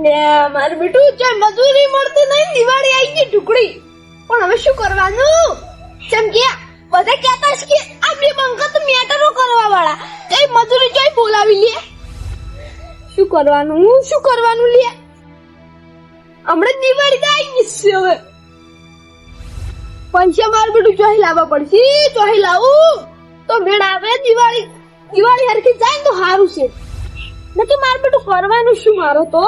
ને મારું બેટું ચાલ મજૂરી મળતી નહીં, દિવાળી આવી ગઈ ટુકડી. પણ હવે શું કરવાનું? જેમ કે બધા કહેતા છે કે આ બે બંકા તો મેટરો કરવા વાળા, તે મજૂરી જોઈ બોલાવી લે. શું કરવાનું લે? હમણાં દિવાળી તો આવી ગઈ છે. હવે પૈસા મારું બેટું ચોહી લાવવા પડશે. ચોહી લાવું તો મેળ આવે. દિવાળી હરખી જાય તો સારું છે. નથી મારું બેટું કરવાનું શું મારો તો?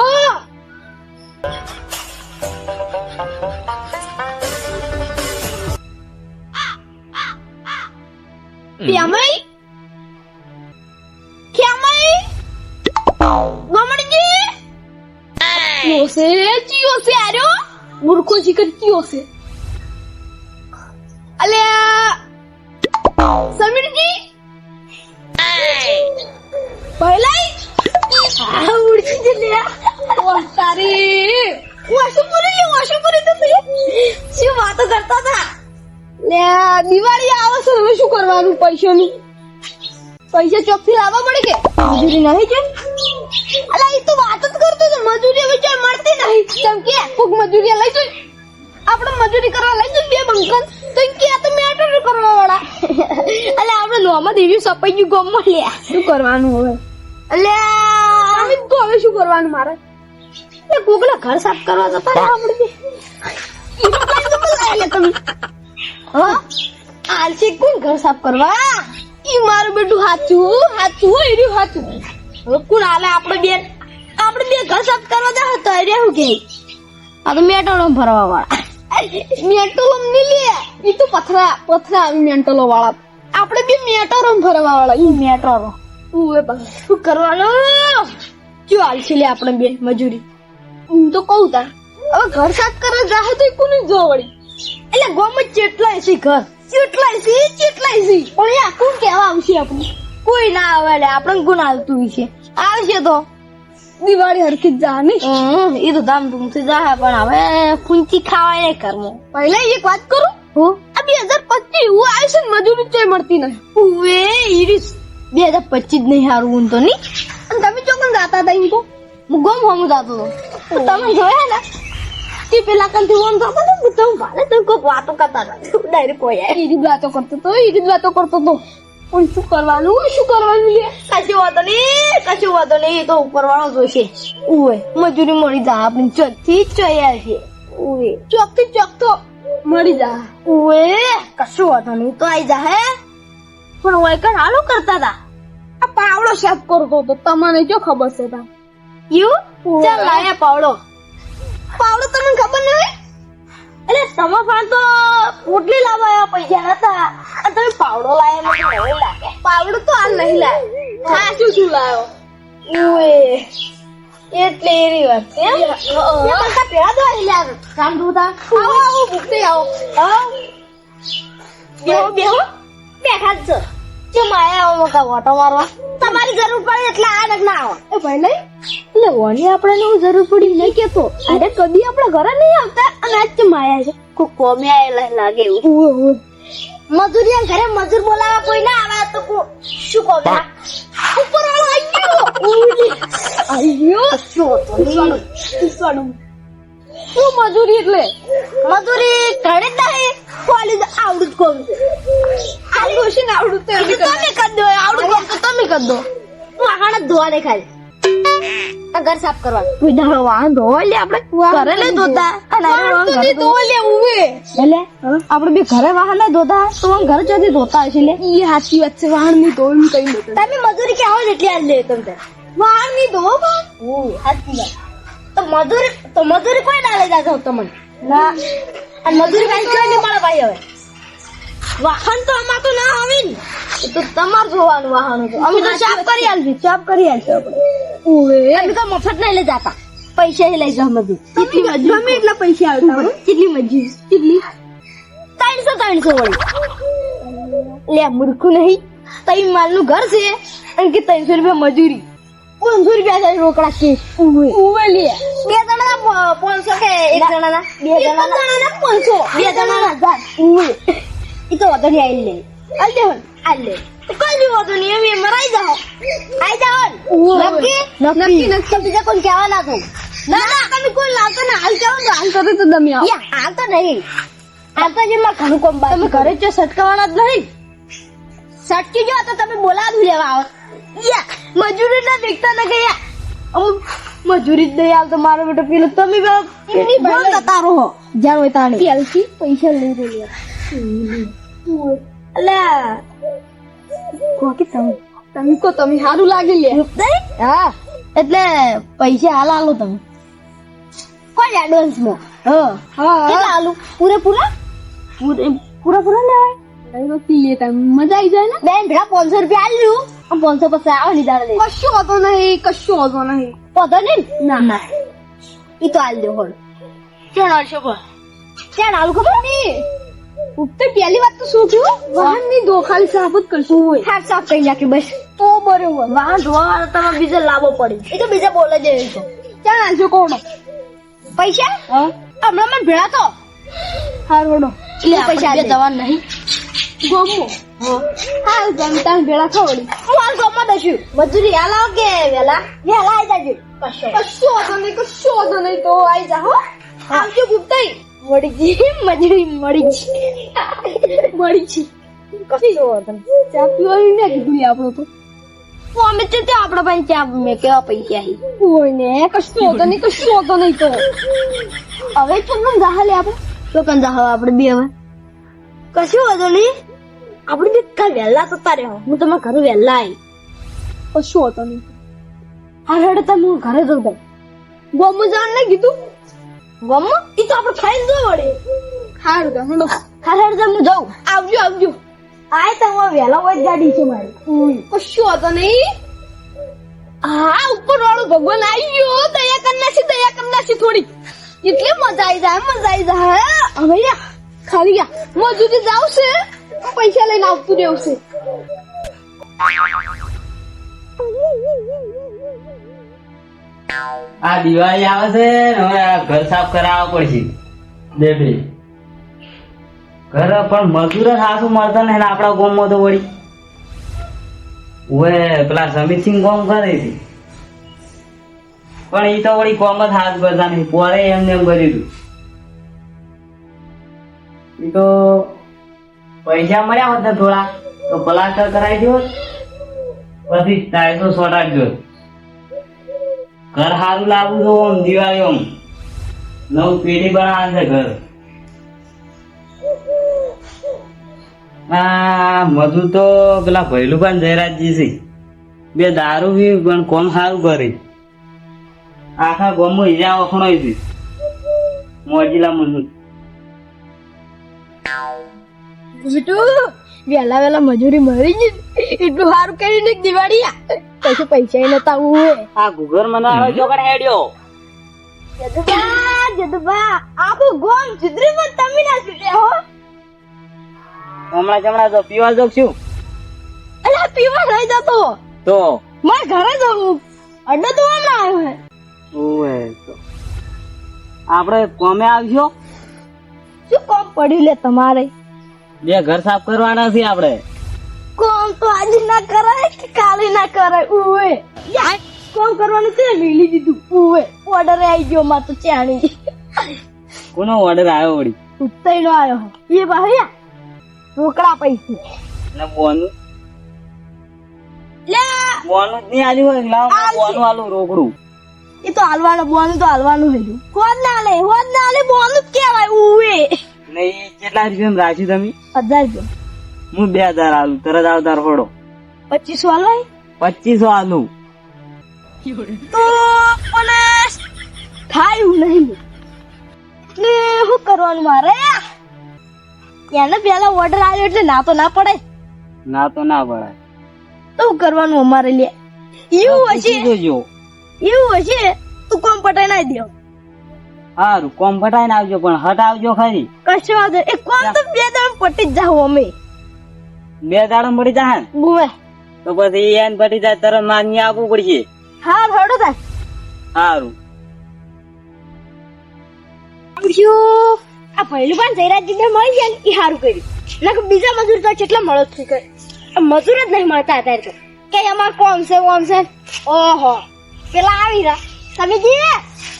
મૂર્ખો શિખર કયો છે? અલ્યા સમીરજી પહેલાઈ ઉડી જલે ઓ તારી વાશુપુરી તમે શું વાતો કરતા હતા? લે દિવાળી આવે છે, હવે શું કરવાનું? પૈસા ચોકથી લાવવા પડે કે મજૂરી નહીં છે? અલા એ તો વાત જ કરતો હતો, મજૂરી હવે ચાલ મળતી નહીં. કેમ કે કોક મજૂરી લઈ જોઈ, આપણે મજૂરી કરવા લઈ જોઈ બે બંકન તો કે આ તો મેટર કરવા વાળા. અલે આપણે નોમાં દેવી સપાઈ ગયું ગોમમાં. લે શું કરવાનું હવે? અલ્યા અમે તો હવે શું કરવાનું મારે? એ કોકના ઘર સાફ કરવા જતા રહ્યા આપણે. તમે આલસી કોણ ઘર સાફ કરવા? ઈ મારું બેટું હાચું હવે કોણ હાલે? આપણે બે ઘર સાફ કરવા જા તો રહેવું કે આ તો મેટલો ભરવા વાળા. મેટલો ની લે, ઈ તો પથરા આવી મેટલો વાળા. આપણે બે મેટરો ભરવા વાળા. ઈ મેટરો ઉવે બસ શું કરવાનું? ક્યો હાલશે લે આપણે બે મજૂરી? હું તો કહું તા હવે ઘર સાફ કરવા જાહે તો કોની જો વળી? એટલે ગોમાં ચેટલાય છે ઘર, ચેટલાય છે પણ યા કોણ કેવા આવશે? આપણે કોઈ ના આવે. લે આપણે કોણ આવતું છે? આવશે તો દિવાળી હરખી જ જા નહીં. એ તો ધામધૂમથી જા, પણ હવે ફૂંચી ખાવાય નહીં ઘરમાં. પહેલા એક વાત કરું, આ 2025 હું આવશે ને મજૂરી ચોય મળતી નહીં. ઉવે ઈરીસ 2025 જ નહીં હારું હું તો નહીં. અને તમે ચોકન જાતા હતા? એમ તો હું ગમ હોમ જાતો હતો. તમે જોયા ને તે પેલા કંથી ઓમ જાતો ને તમે ભાલે તમે કોઈ વાતો કરતા હતા. ડાયરેક્ટ કોઈ ઈરી વાતો કરતો તો પણ શું કરવાનું લે? કશું વાતો નહીં. તો ઉપર વાળો જોશે. ઉવે મજૂરી મળી જા આપણી ચોકથી ચોયા છે. ઉવે ચોકથી ચોક તો મળી જા. ઉવે કશું વાતો નહીં તો આઈ જા. હે પણ વૈકણ હાલો કરતા હતા. આ પાવડો સાફ કરતો હતો, તમને જો ખબર છે? તા યુ ચાલ લાયા પાવડો તમને ખબર નહીં? એટલે તમે પણ તો પોટલી લાવવા પૈસા નતા અને તમે પાવડો લાયા. મને નહીં લાગે પાવડો તો હાલ નહીં લાયો. હા શું લાયો? ઓએ એટલે એની વાત છે. પેલા તો આવી લ્યા કામ ધોતા. આવો ભૂખતી આવો. બેહો બેઠા જ છો. કેમ આયા આવો કા ઓટો મારવા? તમારી જરૂર પડે એટલે આ ના આવો. એ ભાઈ લઈ એટલે ઓની આપણે જરૂર પડી નહીં કેતો. અરે કદી આપણે ઘરે નહીં આવતા અને આજ કેમ આયા છે? કોઈ કોમે આયેલા લાગે એવું. મજૂરી ઘરે મજૂર બોલાવા કોઈ ના આવે તો શું કહો? ઉપર વાળો આવી ગયો. શું મજૂરી? એટલે મજૂરી ઘરે જ નહીં, કોલેજ આવડું જ કોમ છે. આવડું છે ને આવડું તો તમે કરી દો. આવડું કોમ તો તમે કરી દો. વાહણ જ ધોવા દેખાય. ઘર સાફ કરવાનું કોઈ દાડો વાહન ધોવા લે આપણે ઘરે લઈ ધોતા. આપણે બે ઘરે વાહન લઈ ધોતા તો ઘર જતી ધોતા હશે. લે એ સાચી વાત છે. વાહન ની ધોવું કઈ નથી. તમે મજૂરી કે આવો એટલે આજ લે તમે વાહન ની ધોવો. સાચી વાત. તો મજૂરી કોઈ ના લઈ જાતો તમને ના. અને મજૂરી કઈ નહીં મળે ભાઈ. હવે વાહન તો આમાં તો ના આવે ને, તો તમારે જોવાનું વાહન. અમે તો સાફ કરી આલશું આપણે. અમે તો મફત નહીં લઈ જતા, પૈસા લઈ જાવ. મજૂર ગમે એટલા પૈસા આવતા. કેટલી મજૂરી? કેટલી? 300 વળી. લે મૂર્ખું નહીં. તઈ માલ નું ઘર છે અને કે 300 રૂપિયા મજૂરી. 500 રૂપિયા રોકડા કે ઉવે લે. 2 જણાના 500 કે 1 જણાના 2 જણાના 500. 2 જણાના 1000. ઉવે ઈ તો વધુ નહીં. આઈ લે કઈ વાતો નહીં. અમે મરાઈ જાઓ. આઈ જાઓ નક્કી. બીજા કોઈ કહેવા ના થયું. ના ના તમે કોઈ લાવતો ને હાલ ચાલો તો હાલ કરો તો તમે આવો હાલ તો નહીં હાલ તો જે માં ઘણું કોમ બાકી તમે ઘરે જ સટકાવાના જ નહીં સટકી જો તો તમે બોલાવું લેવા આવો મજૂરી ના દેખતા ના ગયા મજૂરી જ નહીં હાલ તો મારો બેટો પેલો તમે બોલ તારો હો જ્યાં હોય તાણે પેલથી પૈસા લઈ રહ્યા અલ્યા કોકી તમે કો તમે સારું લાગી લે હા એટલે પૈસા હાલ આલો તમે કોઈ એડવાન્સ માં હા કેટલા આલુ પૂરેપૂરા લેવાય લે તમે મજા આવી જાય ને બેન ભેળા 500 રૂપિયા આલ્યું 500 પછી આવો નિદાળ લે કશું હોતો નહીં હોતો નહીં ના ઈ તો આલ દો હોળ ચાલ આલશો પણ ચાલ આલુ ખબર નહીં ઉઠતે પહેલી વાત તો શું થયું વાહન ની દોખાલી સાફ જ કરશું હોય હા સાફ કરી નાખી બસ તો બરોબર વાહન ધોવા તમે બીજા લાવવો પડે એ તો બીજા બોલે જ છે ચાલ આલશો કોણ પૈસા હમણાં મને ભેળા તો હારોડો એટલે પૈસા બે જવાન નહીં ગમો હા જમતા ભેળા ખવડી હું હાલ ગમવા દઈશું મજૂરી હાલ આવ કે વેલા આવી જાજો કશું હોતો નહીં તો આવી જા હો આવજો ગુપ્તાઈ મળી છે કશું હોતો ચા પીવાની મેં કીધું આપણો તો અમે તો આપડા પાસે ચા મેં કેવા પૈસા હોય ને કશું હોતો નહીં તો હવે ચંદન જાહ લે આપણે તો કન જાહ આપણે બે હવે કશું હોતો નહીં આપણે બે કાલ વહેલા થતા રહ્યો હું તમારા ઘરે વહેલા આવી કશું હોતો નહીં હા હેડે તમે હું ઘરે જઉં ગમો જાણ નહીં કીધું ગમો એ તો આપણે ખાઈ જ વળે હારું તો હું જાઉં આવજો આય તો વહેલા હોય ગાડી છે મારી કશું હોતો નહીં હા ઉપર વાળો ભગવાન આવી ગયો દયા કરનાશી થોડી એટલે મજા આવી જાય હવે ખાલી ગયા મજૂરી જાવ છે પૈસા લઈને આવતું રહેવું છે આ દિવાળી આવે છે ને હવે આ ઘર સાફ કરાવવા પડશે દેખી ઘર પણ મજૂર સાસુ મળતા ને આપડા ગામમાં તો વળી ઓએ પેલા સમિતસિંહ ગામ કરે છે પણ ઈ તો વળી કોમ જ હાથ કરતા નહીં પોરે એમને એમ કર્યું હતું ઈ તો પૈસા મળ્યા હોત ને થોડા તો પ્લાસ્ટર કરાવી દો પછી ટાઈસો સોટાડજો ઘર સારું લાવવું તો આમ દિવાળી આમ નવું પેઢી બનાવે છે ઘર આ મજૂર તો પેલા ભૈલું પણ જયરાજજી છે બે દારૂ બી પણ કોમ સારું કરે આખા ગામમાં હીરા વખણો છે મોજીલા મજૂર વેલા મજૂરી મરી ગઈ એટલું સારું કરીને દિવાળી પછી પૈસા નતા હોય આ ગુગર મને આવે જો કણ હેડ્યો જદુબા આખું ગોમ ચિત્રી પર તમે ના છૂટ્યા હો હમણાં તો પીવા જોગ છું અલ્યા પીવા નહીં જતો તો મારે ઘરે જવું અડ્ડો તો હમણાં આવ્યો હે ઓએ તો આપણે કોમે આવજો શું કોમ પડ્યું લે તમારે બે ઘર સાફ કરવાના છે આપણે કોમ તો આજે ના કરાય કે કાલે ના કરાય ઉવે યાર કોમ કરવાનું છે લીલી દીધું ઉવે ઓર્ડર આવી ગયો માં તો ચાણી કોનો ઓર્ડર આવ્યો વળી ઉત્તઈ નો આવ્યો એ ભાઈયા રોકડા પૈસા ને બોનું લે બોનું જ નહીં આલ્યું હોય લાવ બોનું આલું રોકડું એ તો હાલવાનું હજુ કોણ ના લે બોનું જ કહેવાય ઉવે નહીં કેટલા રૂપિયા રાખ્યું તમે 1000 રૂપિયા હું 2000 આલું તરત આવતાર ફોડો 2500 આલો 2500 આલું તો મને થાય એવું નહીં એટલે શું કરવાનું મારે એને પેલા ઓર્ડર આવ્યો એટલે ના તો ના પડે ના તો ના પડાય તો શું કરવાનું અમારે લે એવું હશે તું કોમ પટાઈ ના દો હારું કોમ પટાઈને આવજો પણ હટ આવજો ખરી કશો વાંધો એ કોમ તો 2 દાડા પટી જ જાવ અમે 2 દાડા મળી જાય બુવે તો પછી એને પટી જાય તરત માગણી આપવું પડશે હા હડો તા હારું આ પહેલું પણ જયરાજજી ને મળી જાય ને એ સારું કર્યું નકર બીજા મજૂર તો કેટલા મળો થઈ કરે મજૂર જ નહીં મળતા અત્યારે તો કે અમાર કોમ છે ઓહો પેલા આવી રહ્યા તમે જી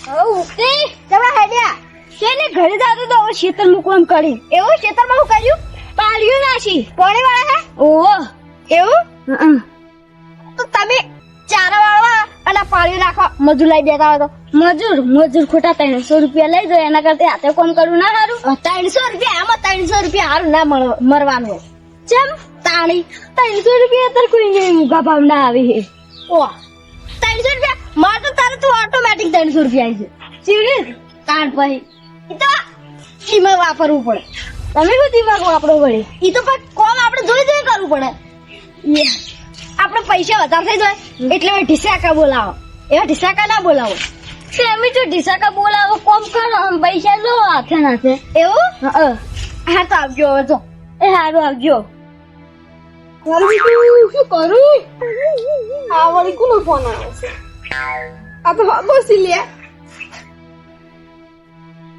ઉઠી જમણા હેડ્યા તેને ઘરે જાતો તો હવે ખેતર મૂકવાનું કરી એવું ખેતરમાં હું કર્યું પાળ્યું નાશી પોણી વાળા હે ઓહો એવું તો તમે ચારા વાળવા અને પાળ્યું નાખવા મજૂર લઈ દેતા હોય તો મજૂર ખોટા 300 રૂપિયા લઈ જાય એના કરતા હાથે કોમ કરવું ના સારું 300 રૂપિયા આમાં 300 રૂપિયા સારું ના મરવાનું હોય ચમ તાણી 300 રૂપિયા તો કોઈ નહીં મૂગા ભાવ ના આવી હે ઓહ 300 રૂપિયા માર તો તારે તો ઓટોમેટિક 300 રૂપિયા આવી છે ચીડી કાઢ પછી ઈ તો દિમાગ વાપરવું પડે તમે શું દિમાગ વાપરવો પડે ઈ તો પણ કોમ આપણે જોઈ કરવું પડે આપણે પૈસા વધારે થઈ જાય એટલે ઢીસાકા બોલાવો એવા ઢીસાકા ના બોલાવો એમ જો ઢીસાકા બોલાવો કોમ કરો પૈસા જો હાથે નાખે એવું હા તો આવજો હવે તો એ હારું આવજો શું કરું આ વળી કોનો ફોન આવ્યો છે આ તો બસી લે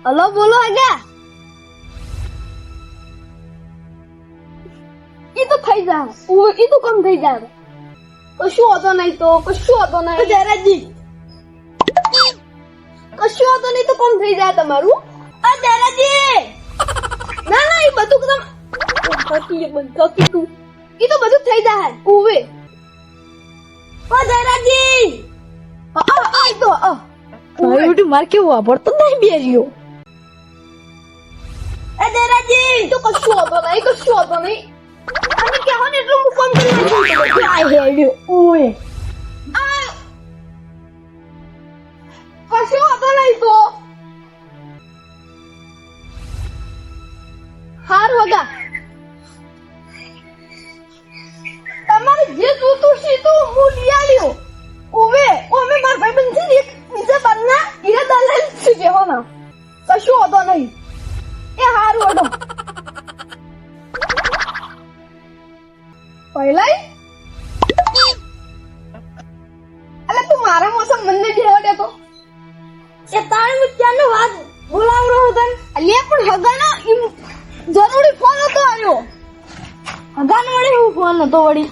હલો બોલો આગા ઈ તો થઈ જાય ઈ તો કમ થઈ જાય કશું હતો નહીં તો કશું હતો નહીં જયરાજજી કશું હતો નહીં તો કમ થઈ જાય તમારું આ જયરાજજી ના ના એ બધું કદમ ઈ તો બધું થઈ જાય ઉવે ઓ જયરાજજી આ તો ઉવે માર કેવું વાપરતો નહીં બેર્યો એ જયરાજજી તો કશું હતો નહીં અને કેવો ને એટલું મુકમ કરી આ હેડ્યો ઓય આ કશું હતો નહીં તો હાર વગા તમારે જે જોતું છે તો હું લઈ આવ્યો ઓવે ઓમે માર ભાઈબંધ છે ને નીચે બનના ઈરા દલાલ છે કેવો ના કશું હતો નહીં એ હાર વડો પહેલાય અલે તું મારા મોસમ મને જેવા દેતો એ તારે હું ક્યાંનો વાત બોલાવરો હતો અલે પણ હગાનો જરૂરી ફોન હતો આવ્યો હગાનો વળી હું ફોન હતો વળી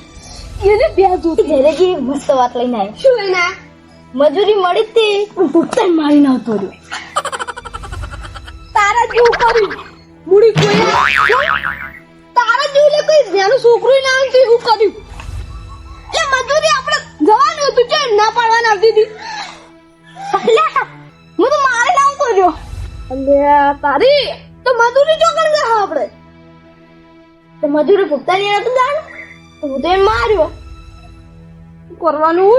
એને બે જૂત ઘરે જે મસ્ત વાત લઈને આવ્યો શું લઈને મજૂરી મળી તે ભૂખતા મારી ન હતો રહ્યો તારા જેવું કર્યું બુડી કોઈ તારા જેવું લે કોઈ જેનું છોકરું ના આવતું એવું કર્યું એ મજૂરી આપણે જવાનું હતું છે ના પાડવાના આવતી હતી હું તો મારે ના આવતો રહ્યો અલે તારી તો મજૂરી જો કરજે આપણે તો મજૂરી ભૂખતા નહીં હતું જાણ હું તો એને માર્યો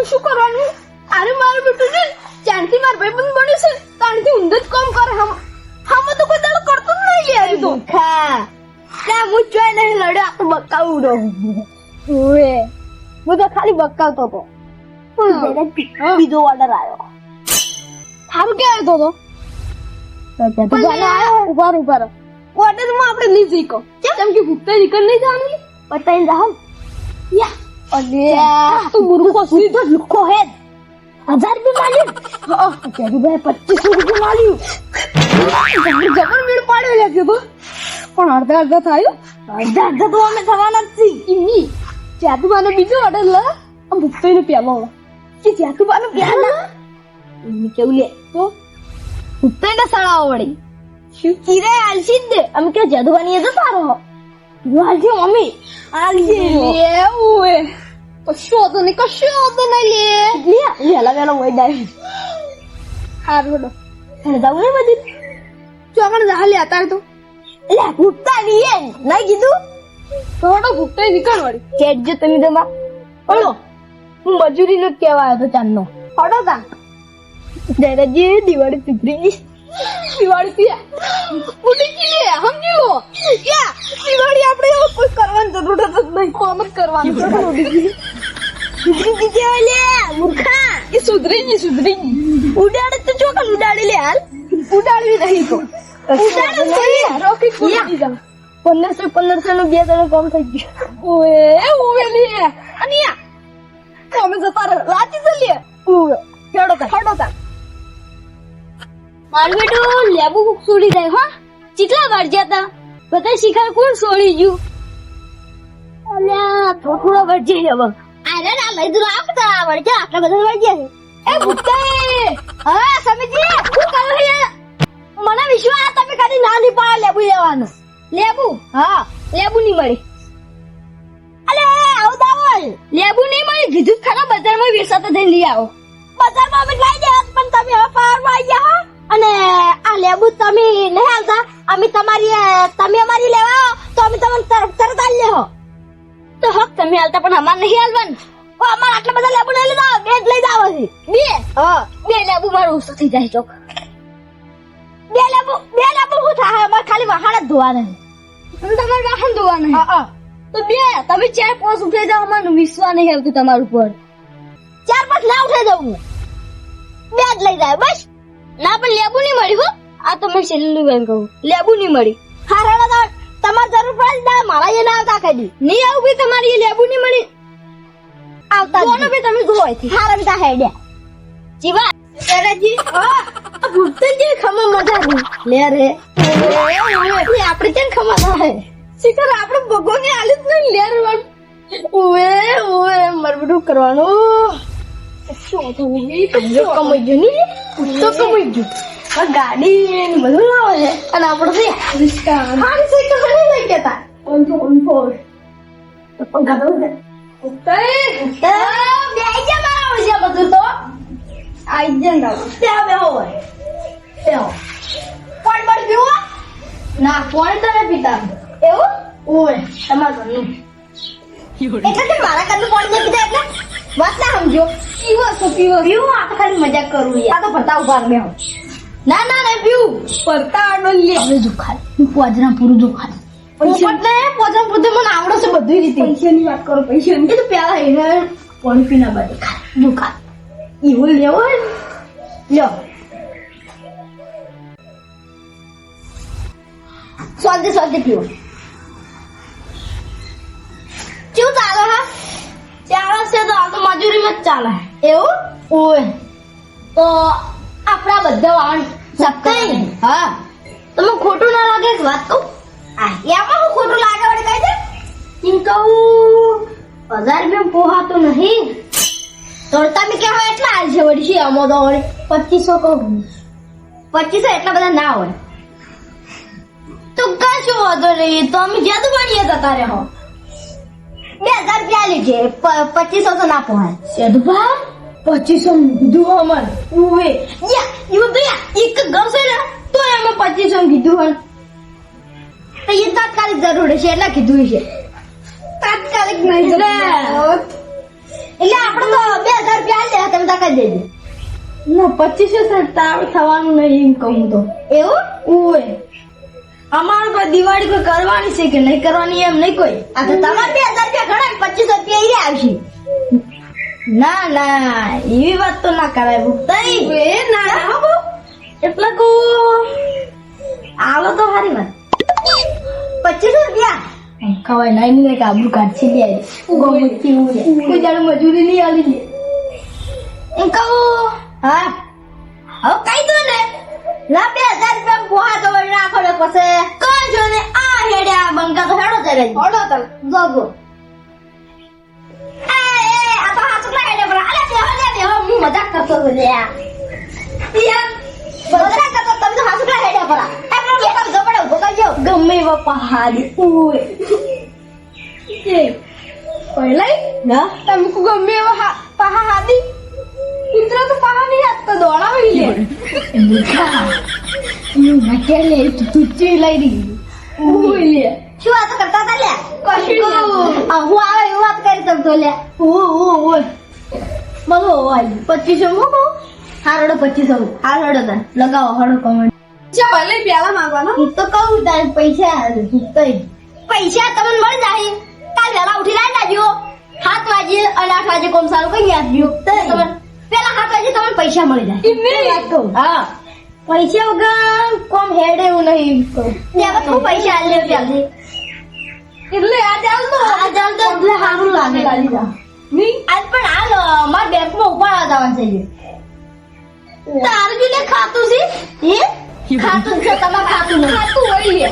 શું કરવાનું અરે મારું બેટું છે ચાંદથી માર ભાઈબંધ બન્યું છે તાણથી ઊંધ જ કામ કરે હમ તો કોઈ દાડો કરતો જ નહીં યાર તો ખા ના હું જોઈ નહીં લડ્યો આ તો બકાવડો ઓએ હું તો ખાલી બકાવતો હતો બીજો ઓર્ડર આવ્યો સારું કેવાય તો ઉભા ઓર્ડર માં આપણે નહીં શીખો કેમ કે ભૂખતા નીકળ નહીં જવાનું બતાવીને જાવ અલે તું મુર્ખો સીધો લુખો હે 1000 રૂપિયા માલ્યું કેરી ભાઈ 2500 રૂપિયા માલ્યું જબર મેળ પાડ્યો લાગ્યો તો પણ અડધા થયું અડધા તો અમે થવાના જ છીએ ઇમી જાદુબાનો બીજો ઓર્ડર લે આમ ભૂખતો પેલો કે જાદુબાનો પેલા ઇમી કેવું લે તો ભૂખતો ને સળાવો વળી શું કીરે આલસી દે અમે કે જાદુબાની એ તો સારો વાલજી મમ્મી આલજી લેવું કશું હતું નહીં લે વેલા હોય ડાય હારું જવું ને બધી ચોકણ જા લે અત્યારે તો લે ભૂખતા નહીં કીધું થોડો ભૂખતો નીકળ વળી કેજો તમે તો માં હળો હું મજૂરી નો કહેવાયો તો ચાંદનો હળો તા જયરાજી દિવાળી સુધરી દિવાળી પીયા ઉડી કી લે સમજ્યો યા દિવાળી આપણે કોઈ કરવાની જરૂર જ નહીં કોમ જ કરવાનું સુધરી ગઈ લે મૂર્ખા એ સુધરી ઉડાડે તો ચોકન ઉડાડી લે હાલ ઉડાડવી નહીં તો ઉડાડે નહીં રોકેટ ઉડાડી જા 1500 નું બે જણ કામ થઈ ગયું ઓએ લે અનિયા તમે જતા રાજી ચાલીએ ઓએ કેડો તા મારું બેટું લેબુ કુક છોડી જાય હો ચીટલા વાર જતા બધા શીખાય કોણ છોડી ગયું અલ્યા થોડો વળજે હવે અરે ના લઈ દઉં આપતા વળજે આટલા બધા વળજે એ ભૂપતાઈ હા સમીજી શું કરો યાર મને વિશ્વાસ તમે કદી ના ની પાડે લેબુ લેવાનું લેબુ હા લેબુ નહીં મળી અલે આવ દાવલ લેબુ નહીં મળી કીધું ખરા બજારમાં વેચાતા જઈને લઈ આવો બજારમાં અમે લઈ જાય પણ તમે હવે પારમાં આવી ગયા હો અને આ લેબુ તમે નહીં આવતા અમે તમે અમારી લેવા આવો તો અમે તમને તરત આલી લેહો તો હક તમે હાલતા પણ અમાર નહીં હાલવાનું ઓ અમાર આટલા બધા લેબુ લઈ લીધા બે જ લઈ જાવ છે બે લેબુ મારું ઓછું થઈ જાય ચોક બે લેબુ શું થાય અમાર ખાલી વાહન જ ધોવાના છે તમારે વાહન ધોવાના હા તો બે તમે 4-5 ઉઠાઈ જાવ અમારું વિશ્વાસ નહીં આવતું તમારું ઉપર 4-5 ના ઉઠાઈ જાવ બે જ લઈ જાય બસ ના પણ લેબુ નહીં મળી હો આ તો મેં છેલ્લું બેન કહું લેબુ નહીં મળી હા રેડા તમારે જરૂર પડે ના મારા એ ના આવતા કદી નહીં આવું ભી તમારી એ લેબુ નહીં મળી આવતા કોનો ભી તમે જોઈ થી હારા બી હેડ્યા જીવા એરેજી હા ભૂતજી ખમા મજા લે રે આપણે કેમ ખમા થાય શિખર આપણે ભગવાને આલી જ નહીં લે રે ઓએ મરબડું કરવાનું શું થયું સમજો કમાઈ ગયો ની તો કમાઈ ગયો આ ગાડી ને બધું લાવે છે અને આપણે તો રિસ્કા હારી સાઈકલ નહીં લઈ કેતા ઓન ફોર પણ ગાડો છે ઉતરે બે જા મારા છે બધું તો આઈ જંગા ત્યાં બે હોય ત્યાં કોણ પર પીવો ના કોણ તમે પીતા એવું ઓય તમારું એટલે તે મારા કાનું કોણ દે પીતા એટલે વાત ના સમજો પીવો આ તો ખાલી મજાક કરું યાર આ તો ફરતા ઉભા બે ના પીવું ફરતા આડો લે હવે જો ખાલી પોજરા પૂરું જો ખાલી પૈસા ને પોજરા પૂરું મને આવડે છે બધી રીતે પૈસાની વાત કરો પૈસાની એ તો પેલા હેને પાણી પીના બાદ ખાલી જો ખાલી ઈવો લેવો લ્યો સ્વાદે પીવો કેવું ચાલે હા ચાલે છે તો આ તો મજૂરીમાં જ ચાલે એવું ઓય તો આપણા બધા વાહન સક્કઈ હા તમે ખોટું ના લાગે એક વાત કહું એમાં હું ખોટું લાગે વડે કહી દે એમ કહું 1000 રૂપિયા પોહાતું નહીં તો તમે કેવો એટલા હાલ છે વળી છે અમો તો વળી 2500 કહું 2500 એટલા બધા ના હોય તો કશું વાંધો નહીં તો અમે જ્યાં બનીએ જતા રહે હો 2000 રૂપિયા લીધે 2500 તો ના પોહાય સેદુભા 2500 કીધું અમર ઉવે એક ઘર છે ને તો એમાં 2500 કીધું હન તો એ તાત્કાલિક જરૂર છે એટલે કીધું છે તાત્કાલિક નહીં એટલે આપણે તો 2000 રૂપિયા લે તમે તાકા દેજો ના 2500 તાવ થવાનું નહીં એમ કહું તો એવું ઉવે અમારે કોઈ દિવાળી કોઈ કરવાની છે કે નહીં કરવાની એમ નહીં કોઈ આ તો તમારે 2000 રૂપિયા ઘણા 2500 રૂપિયા આવી આવશે ના એવી વાત તો ના કરાય ભૂખતાઈ એ ના હો એટલે કો આલો તો હારી વાત 2500 રૂપિયા ખવાય નહીં કે આબુ કાઢી લે ગોમતી ઉરે કોઈ જાણ મજૂરી નહીં આલી લે એમ કહું હા હવે કઈ દો ને ના 2000 રૂપિયા પોહા તો રાખો ને પછી કઈ જો ને આ હેડ્યા બંકા તો હેડો ચાલે હેડો તો જોગો મજાક કરતો હતો યાર મજાક કરતો તમે તો હાસુકલા હેડ્યા પરા એમનો લોકલ ગબડે ઉભો કરજો ગમે એવા પહાડ ઓય એ પહેલા ના તમે કો ગમે એવા પહાડી કુતરા તો પહાડ નહીં હાથ તો દોડાવી લે મૂર્ખા યુ નકે લે તુચી લઈ રહી ઓય લે શું વાત કરતા હતા લે કશું આ હું આવે એવું વાત કરી શકતો લે ઓય બોલો ભાઈ 2500 મૂકો હારડો 2500 હારડો તા લગાવો હડો કમેન્ટ છે ભલે પેલા માંગવાનો હું તો કહું તારે પૈસા પૈસા તમને મળી જાય કાલ વેલા ઉઠી લાઈ જાજો 7 વાગે અને 8 વાગે કોમ સારું કઈ આપજો તમે પેલા 7 વાગે તમને પૈસા મળી જાય એમને વાત કહું હા પૈસા વગર કોમ હેડે એવું નહીં કહું ત્યાં તો પૈસા આલે પેલા એટલે આ ચાલ તો એટલે સારું લાગે નહીં આજ પણ હાલ મારા બેંકમાં ઉપાડ આવવાનું છે તારું બી લે ખાતું છે એ ખાતું છે તમારે ખાતું નહીં ખાતું હોય લે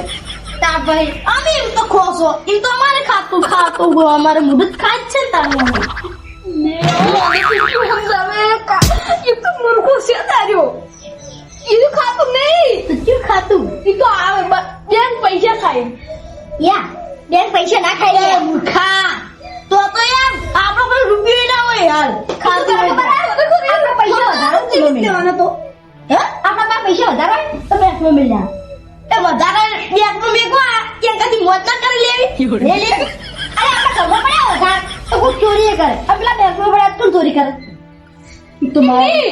તાર ભાઈ અમે એમ તો ખોસો એમ તો અમારે ખાતું અમારે મુદત ખાય છે ને તારું એ યા બેન પૈસા ના ખાઈ લે મૂર્ખા તો એમ આપણો કોઈ રૂપિયો ના હોય યાર ખાતું આપણે પૈસા વધારે જ દેવાના તો હે આપણા પાસે પૈસા વધારે હોય તો બેંકમાં મળી જાય એ વધારે બેંકમાં મેકવા ત્યાં કદી મોજ ના કરી લેવી લે લે અરે આપણે ખબર પડે વધારે તો કોઈ ચોરી કરે આપલા બેંકમાં પડે તો ચોરી કરે તો મારી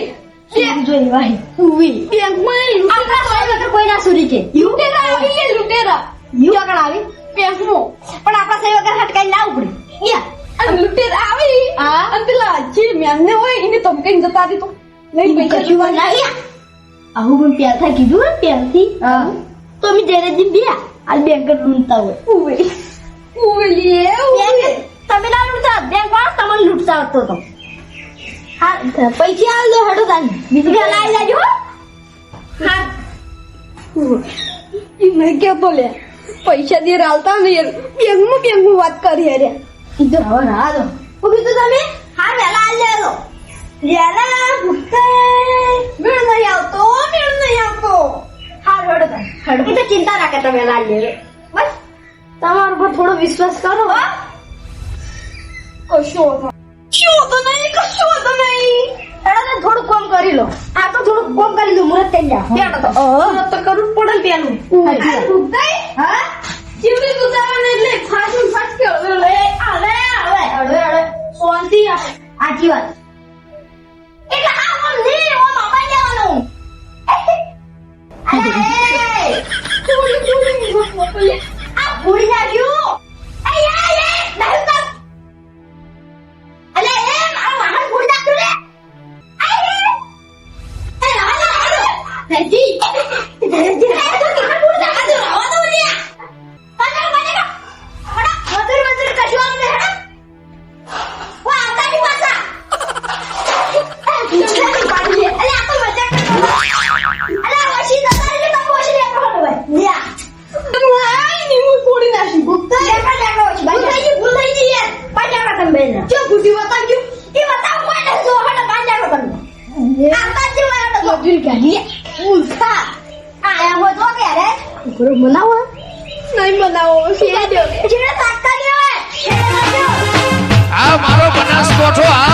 જોઈ ભાઈ ઉવી બેંકમાં આપણા કોઈ વગર કોઈ ના ચોરી કે લૂટેરા આવી કે લૂટેરા યુ આગળ આવી બેંકનો પણ આપણા સહી વગર હટકાઈ ના ઉપડે યા અને લૂંટેર આવી અને પેલા જે મેમને હોય એને ધમકાઈને જતા રહી તો નહીં પૈસા કશું ના યા આવું પણ પ્યાર થાય કીધું ને પ્યારથી તો અમે જયારે જી બે આ બેંક લૂંટતા હોય ઉવે ઉવે લે બેંક તમે ના લૂંટતા બેંક વાળા તમને લૂંટતા હતો તો હા પૈસા આલ દો હડો તાની બીજી લાઈ જાજો હા એ મેં ક્યાં બોલે પૈસા દે રાલતા ને યાર બેંકમાં વાત કરી અરે તો હવે ના દો હું કીધું તમે હા વેલા આલ લેલો વેલા ભૂખતે મેળ નહીં આવતો હા હડો તાની હડો એ તો ચિંતા ના કરતા વેલા આલ લેલો બસ તમારા ઉપર થોડો વિશ્વાસ કરો હા કશો હતો નહીં હેડો ને થોડું કામ કરી લો આ તો થોડું કામ કરી લો મુરત થઈ જા તો કરવું પડે પેલું ભૂખતાઈ હા જીવડી ગુજારવાને એટલે ફાટું ફાટ કે હવે શાંતિ આજી વાત એટલે આ કોણ ને ઓ મામા જવાનું અરે આ ભૂલી જાજો એ નહીં કર અલે એમ આ વાહન ભૂલી જાજો રે એ રાવા જી મનાવો નહીં બનાવો તાકાત આ મારો બનાસકોઠો આ